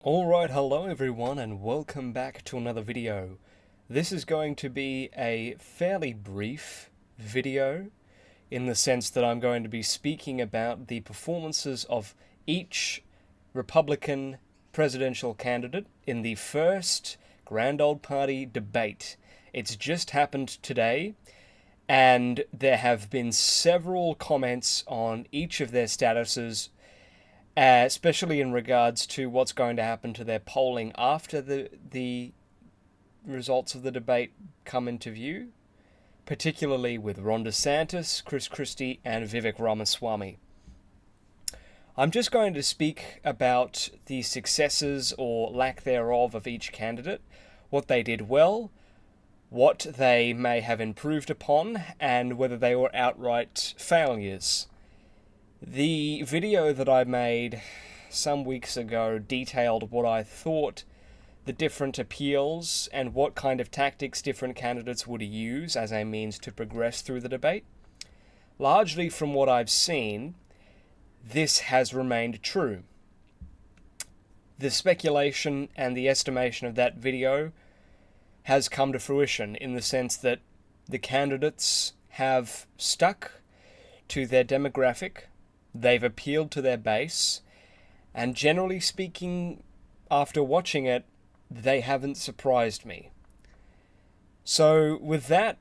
Alright, hello everyone and welcome back to another video. This is going to be a fairly brief video in the sense that I'm going to be speaking about the performances of each Republican presidential candidate in the first Grand Old Party debate. It's just happened today, and there have been several comments on each of their statuses, especially in regards to what's going to happen to their polling after the results of the debate come into view, particularly with Ron DeSantis, Christie, and Vivek Ramaswamy. I'm just going to speak about the successes or lack thereof of each candidate, what they did well, what they may have improved upon, and whether they were outright failures. The video that I made some weeks ago detailed what I thought the different appeals and what kind of tactics different candidates would use as a means to progress through the debate. Largely from what I've seen, this has remained true. The speculation and the estimation of that video has come to fruition in the sense that the candidates have stuck to their demographic. They've appealed to their base, and generally speaking, after watching it, they haven't surprised me. So with that,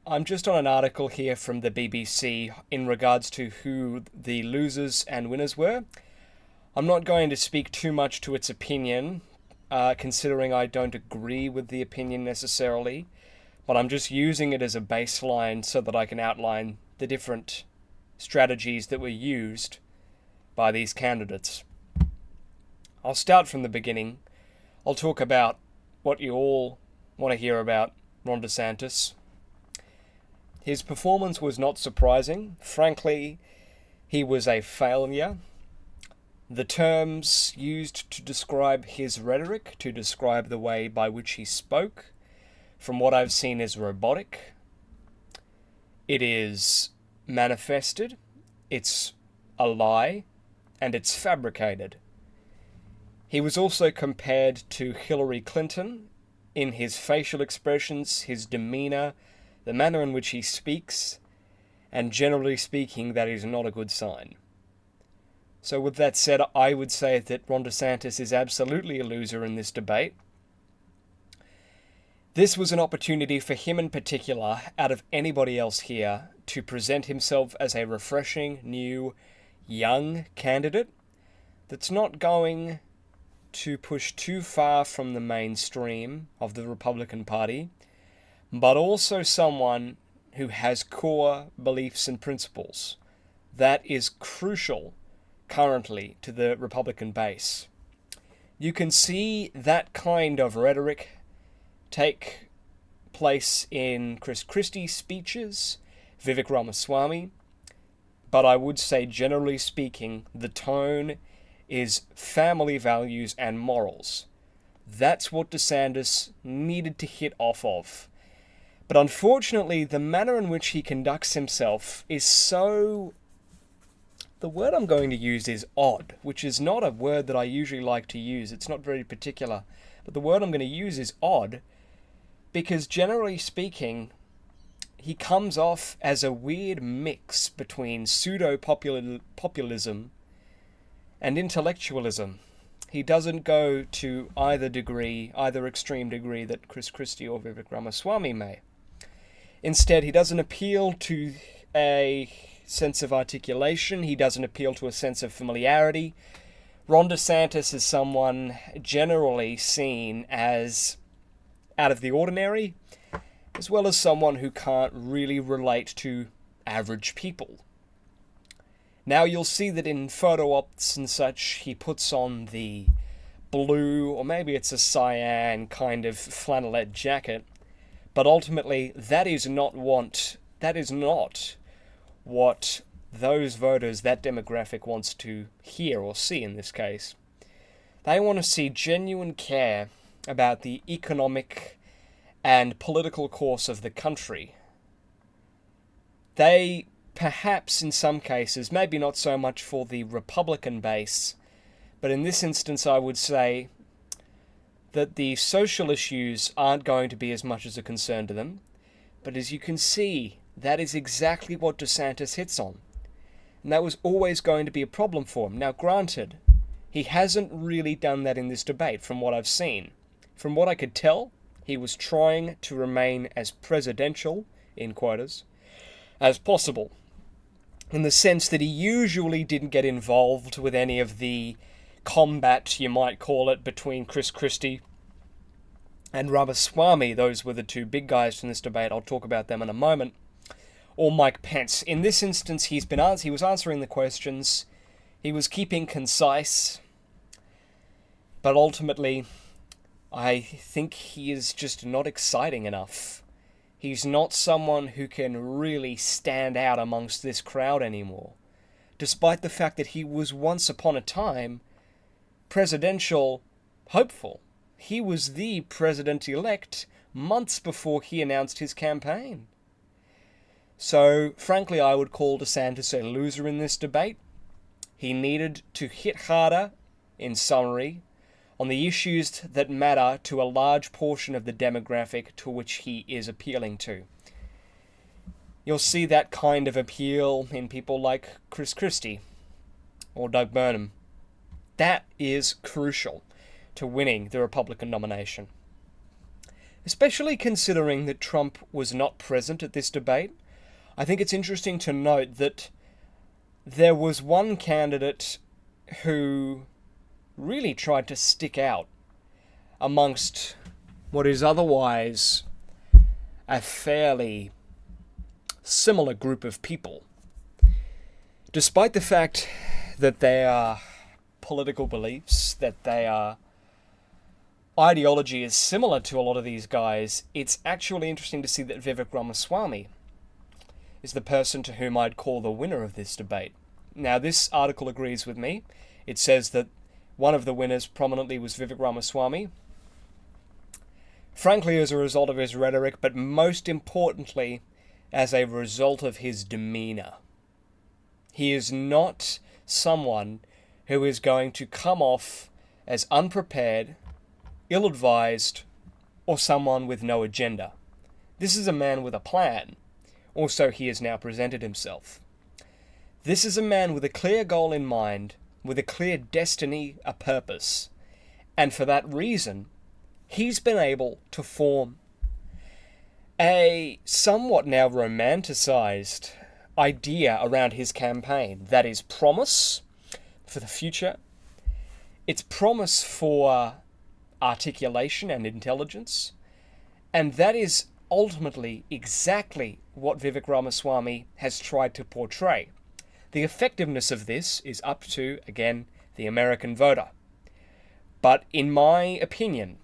I'm just on an article here from the BBC in regards to who the losers and winners were. I'm not going to speak too much to its opinion, considering I don't agree with the opinion necessarily, but I'm just using it as a baseline so that I can outline the different strategies that were used by these candidates. I'll start from the beginning. I'll talk about what you all want to hear about Ron DeSantis. His performance was not surprising. Frankly, he was a failure. The terms used to describe his rhetoric, to describe the way by which he spoke, from what I've seen, is robotic. It is manifested, it's a lie, and it's fabricated. He was also compared to Hillary Clinton in his facial expressions, his demeanor, the manner in which he speaks, and generally speaking, that is not a good sign. So with that said, I would say that Ron DeSantis is absolutely a loser in this debate. This was an opportunity for him in particular, out of anybody else here, to present himself as a refreshing, new, young candidate that's not going to push too far from the mainstream of the Republican Party, but also someone who has core beliefs and principles. That is crucial currently to the Republican base. You can see that kind of rhetoric take place in Christie's speeches, Vivek Ramaswamy, but I would say generally speaking, the tone is family values and morals. That's what DeSantis needed to hit off of. But unfortunately, the manner in which he conducts himself is so... The word I'm going to use is odd, which is not a word that I usually like to use. It's not very particular. But the word I'm going to use is odd, because generally speaking, he comes off as a weird mix between pseudo-populism and intellectualism. He doesn't go to either extreme degree that Christie or Vivek Ramaswamy may. Instead, he doesn't appeal to a sense of articulation. He doesn't appeal to a sense of familiarity. Ron DeSantis is someone generally seen as out of the ordinary, as well as someone who can't really relate to average people. Now you'll see that in photo ops and such, he puts on the blue, or maybe it's a cyan kind of flannelette jacket, but ultimately that is not what those voters, that demographic, wants to hear or see in this case. They want to see genuine care about the economic and political course of the country. They perhaps in some cases, maybe not so much for the Republican base, But in this instance, I would say that the social issues aren't going to be as much as a concern to them. But as you can see, that is exactly what DeSantis hits on. And that was always going to be a problem for him. Now, granted, he hasn't really done that in this debate, from what I've seen. From what I could tell, he was trying to remain as presidential, in quotas, as possible. In the sense that he usually didn't get involved with any of the combat, you might call it, between Christie and Ramaswamy. Those were the two big guys in this debate. I'll talk about them in a moment. Or Mike Pence. In this instance, he was answering the questions. He was keeping concise. But ultimately, I think he is just not exciting enough. He's not someone who can really stand out amongst this crowd anymore. Despite the fact that he was once upon a time presidential hopeful. He was the president-elect months before he announced his campaign. So, frankly, I would call DeSantis a loser in this debate. He needed to hit harder, in summary, on the issues that matter to a large portion of the demographic to which he is appealing to. You'll see that kind of appeal in people like Christie or Doug Burnham. That is crucial to winning the Republican nomination. Especially considering that Trump was not present at this debate, I think it's interesting to note that there was one candidate who really tried to stick out amongst what is otherwise a fairly similar group of people. Despite the fact that their political beliefs, that their ideology is similar to a lot of these guys, it's actually interesting to see that Vivek Ramaswamy is the person to whom I'd call the winner of this debate. Now, this article agrees with me. It says that one of the winners prominently was Vivek Ramaswamy. Frankly, as a result of his rhetoric, but most importantly, as a result of his demeanor. He is not someone who is going to come off as unprepared, ill-advised, or someone with no agenda. This is a man with a plan, or so he has now presented himself. This is a man with a clear goal in mind, with a clear destiny, a purpose, and for that reason, he's been able to form a somewhat now romanticized idea around his campaign. That is promise for the future. It's promise for articulation and intelligence. And that is ultimately exactly what Vivek Ramaswamy has tried to portray. The effectiveness of this is up to, again, the American voter. But in my opinion,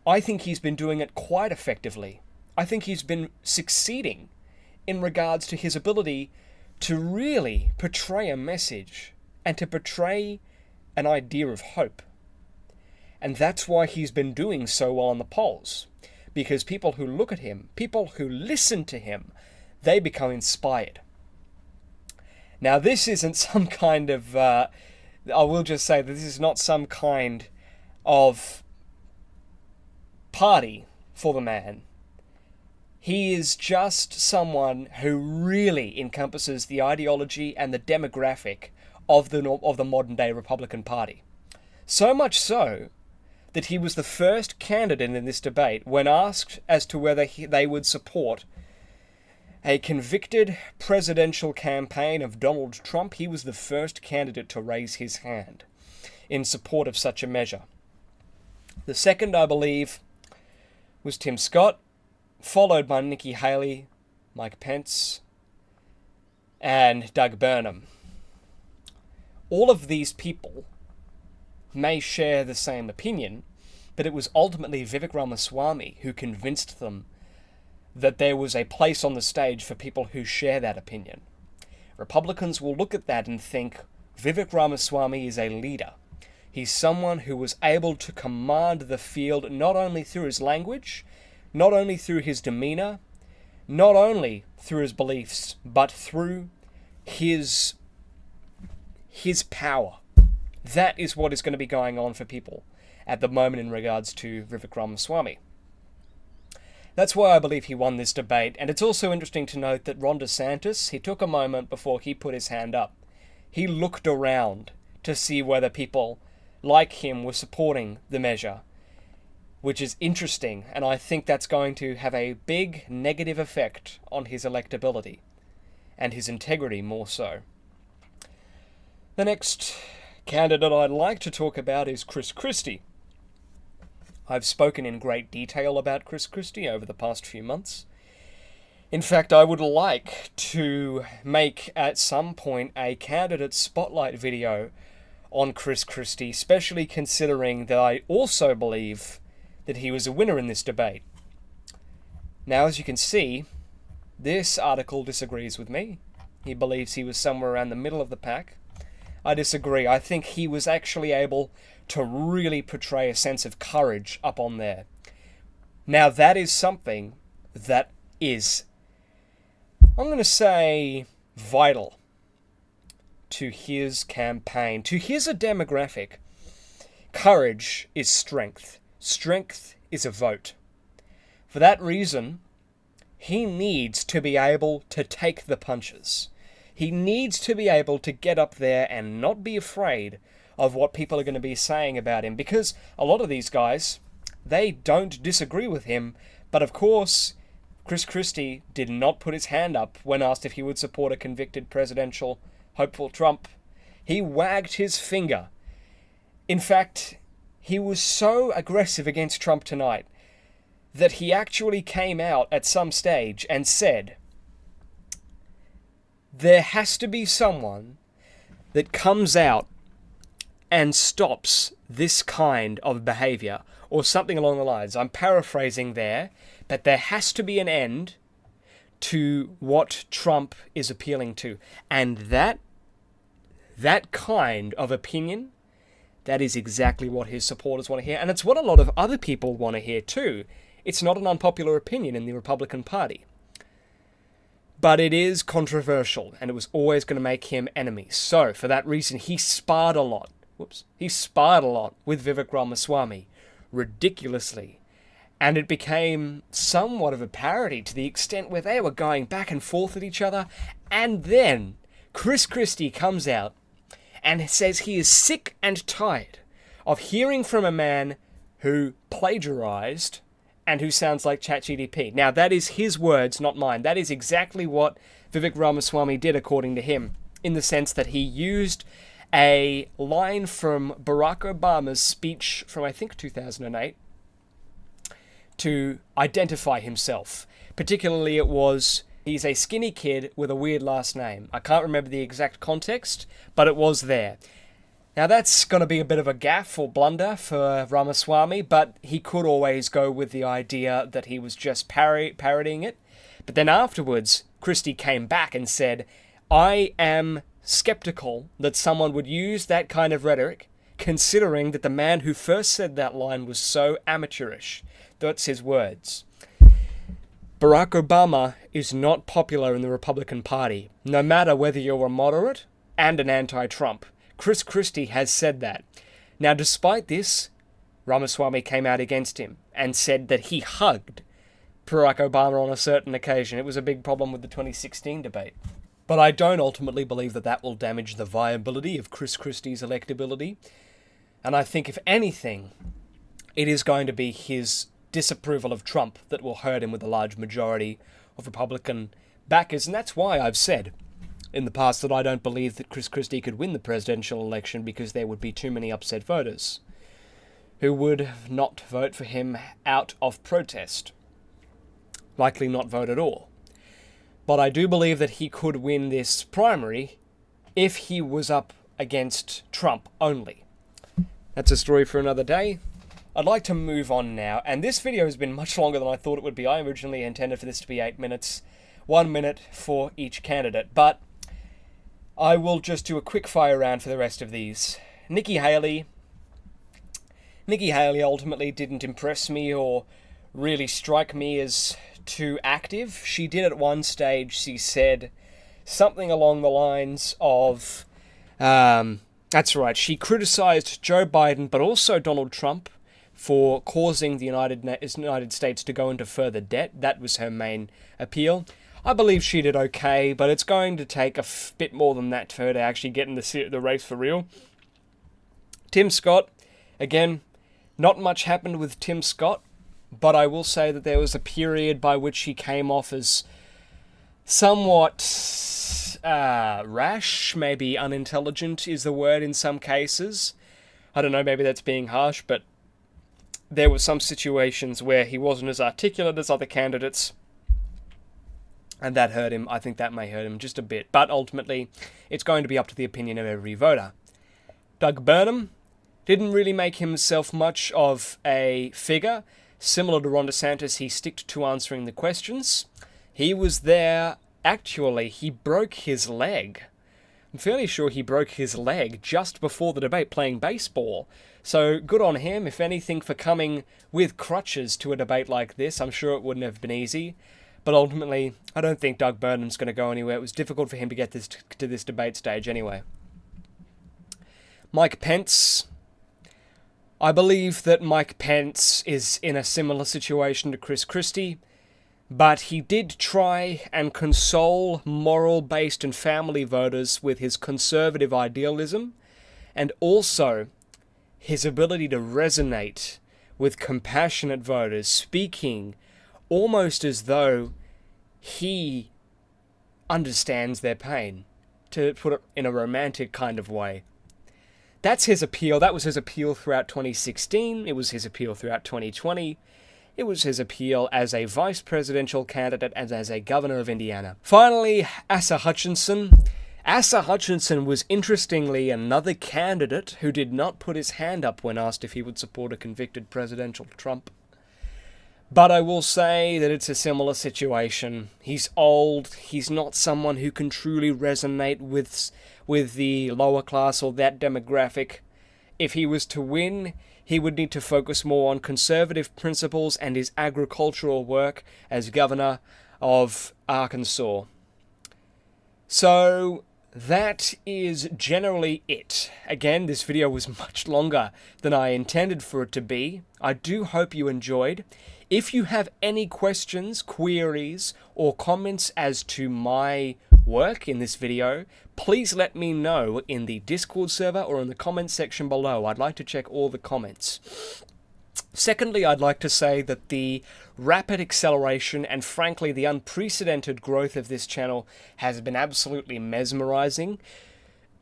I think he's been doing it quite effectively. I think he's been succeeding in regards to his ability to really portray a message and to portray an idea of hope. And that's why he's been doing so well on the polls. Because people who look at him, people who listen to him, they become inspired. Now, this isn't some kind of, I will just say that this is not some kind of party for the man. He is just someone who really encompasses the ideology and the demographic of the modern-day Republican Party. So much so that he was the first candidate in this debate when asked as to whether they would support a convicted presidential campaign of Donald Trump. He was the first candidate to raise his hand in support of such a measure. The second, I believe, was Tim Scott, followed by Nikki Haley, Mike Pence, and Doug Burnham. All of these people may share the same opinion, but it was ultimately Vivek Ramaswamy who convinced them that there was a place on the stage for people who share that opinion. Republicans will look at that and think, Vivek Ramaswamy is a leader. He's someone who was able to command the field not only through his language, not only through his demeanor, not only through his beliefs, but through his power. That is what is going to be going on for people at the moment in regards to Vivek Ramaswamy. That's why I believe he won this debate, and it's also interesting to note that Ron DeSantis, he took a moment before he put his hand up. He looked around to see whether people like him were supporting the measure, which is interesting, and I think that's going to have a big negative effect on his electability, and his integrity more so. The next candidate I'd like to talk about is Christie. I've spoken in great detail about Christie over the past few months. In fact, I would like to make at some point a candidate spotlight video on Christie, especially considering that I also believe that he was a winner in this debate. Now, as you can see, this article disagrees with me. He believes he was somewhere around the middle of the pack. I disagree. I think he was actually able to really portray a sense of courage up on there. Now, that is something that is, I'm going to say, vital to his campaign, to his demographic. Courage is strength. Strength is a vote. For that reason, he needs to be able to take the punches. He needs to be able to get up there and not be afraid of what people are going to be saying about him, because a lot of these guys, they don't disagree with him, but of course, Christie did not put his hand up when asked if he would support a convicted presidential hopeful Trump. He wagged his finger. In fact, he was so aggressive against Trump tonight that he actually came out at some stage and said, there has to be someone that comes out and stops this kind of behavior, or something along the lines. I'm paraphrasing there, but there has to be an end to what Trump is appealing to. And that kind of opinion, that is exactly what his supporters want to hear. And it's what a lot of other people want to hear too. It's not an unpopular opinion in the Republican Party. But it is controversial, and it was always going to make him enemies. So, for that reason, he sparred a lot. He sparred a lot with Vivek Ramaswamy, ridiculously. And it became somewhat of a parody to the extent where they were going back and forth at each other. And then Christie comes out and says he is sick and tired of hearing from a man who plagiarized and who sounds like ChatGPT. Now, that is his words, not mine. That is exactly what Vivek Ramaswamy did, according to him, in the sense that he used a line from Barack Obama's speech from, I think, 2008 to identify himself. Particularly, it was, he's a skinny kid with a weird last name. I can't remember the exact context, but it was there. Now, that's going to be a bit of a gaffe or blunder for Ramaswamy, but he could always go with the idea that he was just parodying it. But then afterwards, Christie came back and said, I am skeptical that someone would use that kind of rhetoric, considering that the man who first said that line was so amateurish. That's his words. Barack Obama is not popular in the Republican Party, no matter whether you're a moderate and an anti-Trump. Christie has said that. Now, despite this, Ramaswamy came out against him and said that he hugged Barack Obama on a certain occasion. It was a big problem with the 2016 debate. But I don't ultimately believe that that will damage the viability of Christie's electability. And I think, if anything, it is going to be his disapproval of Trump that will hurt him with a large majority of Republican backers. And that's why I've said in the past that I don't believe that Christie could win the presidential election, because there would be too many upset voters who would not vote for him out of protest. Likely not vote at all. But I do believe that he could win this primary if he was up against Trump only. That's a story for another day. I'd like to move on now, and this video has been much longer than I thought it would be. I originally intended for this to be 8 minutes, 1 minute for each candidate, but I will just do a quick fire round for the rest of these. Nikki Haley ultimately didn't impress me or really strike me as too active. She did at one stage, she said something along the lines of, That's right. She criticized Joe Biden, but also Donald Trump, for causing the United States to go into further debt. That was her main appeal. I believe she did okay, but it's going to take a bit more than that for her to actually get in the race for real. Tim Scott, again, not much happened with Tim Scott, but I will say that there was a period by which he came off as somewhat rash, maybe unintelligent is the word in some cases. I don't know, maybe that's being harsh, but there were some situations where he wasn't as articulate as other candidates, and that hurt him. I think that may hurt him just a bit, but ultimately, it's going to be up to the opinion of every voter. Doug Burnham didn't really make himself much of a figure. Similar to Ron DeSantis, he sticked to answering the questions. He was there. Actually, he broke his leg. I'm fairly sure he broke his leg just before the debate playing baseball. So good on him, if anything, for coming with crutches to a debate like this. I'm sure it wouldn't have been easy. But ultimately, I don't think Doug Burnham's going to go anywhere. It was difficult for him to get to this debate stage anyway. Mike Pence. I believe that Mike Pence is in a similar situation to Christie, but he did try and console moral-based and family voters with his conservative idealism, and also his ability to resonate with compassionate voters, speaking almost as though he understands their pain, to put it in a romantic kind of way. That's his appeal. That was his appeal throughout 2016. It was his appeal throughout 2020. It was his appeal as a vice presidential candidate and as a governor of Indiana. Finally, Asa Hutchinson. Asa Hutchinson was interestingly another candidate who did not put his hand up when asked if he would support a convicted presidential Trump. But I will say that it's a similar situation. He's old. He's not someone who can truly resonate with the lower class or that demographic. If he was to win, he would need to focus more on conservative principles and his agricultural work as governor of Arkansas. So that is generally it. Again, this video was much longer than I intended for it to be. I do hope you enjoyed. If you have any questions, queries, or comments as to my work in this video, please let me know in the Discord server or in the comments section below. I'd like to check all the comments. Secondly, I'd like to say that the rapid acceleration and frankly the unprecedented growth of this channel has been absolutely mesmerizing,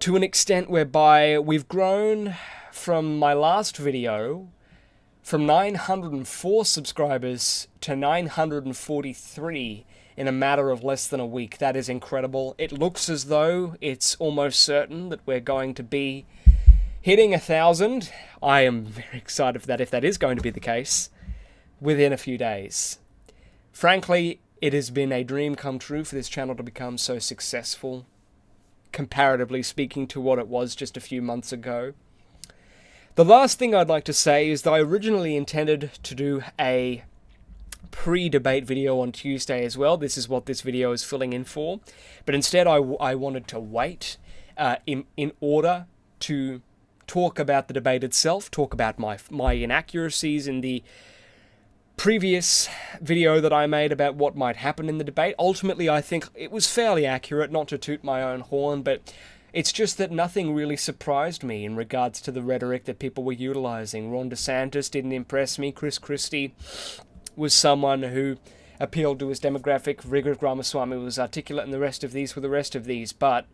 to an extent whereby we've grown from my last video from 904 subscribers to 943 in a matter of less than a week. That is incredible. It looks as though it's almost certain that we're going to be hitting 1,000. I am very excited for that, if that is going to be the case, within a few days. Frankly, it has been a dream come true for this channel to become so successful, comparatively speaking to what it was just a few months ago. The last thing I'd like to say is that I originally intended to do a pre-debate video on Tuesday as well. This is what this video is filling in for. But instead I wanted to wait in order to talk about the debate itself, talk about my inaccuracies in the previous video that I made about what might happen in the debate. Ultimately, I think it was fairly accurate, not to toot my own horn, but it's just that nothing really surprised me in regards to the rhetoric that people were utilizing. Ron DeSantis didn't impress me. Christie was someone who appealed to his demographic. Vivek Ramaswamy was articulate, and the rest of these were the rest of these. But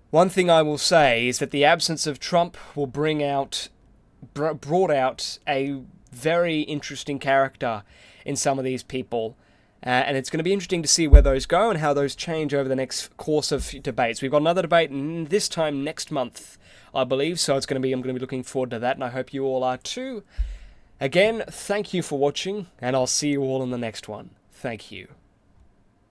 one thing I will say is that the absence of Trump will brought out a very interesting character in some of these people. And it's going to be interesting to see where those go and how those change over the next course of debates. We've got another debate this time next month, I believe. So I'm going to be looking forward to that, and I hope you all are too. Again, thank you for watching, and I'll see you all in the next one. Thank you.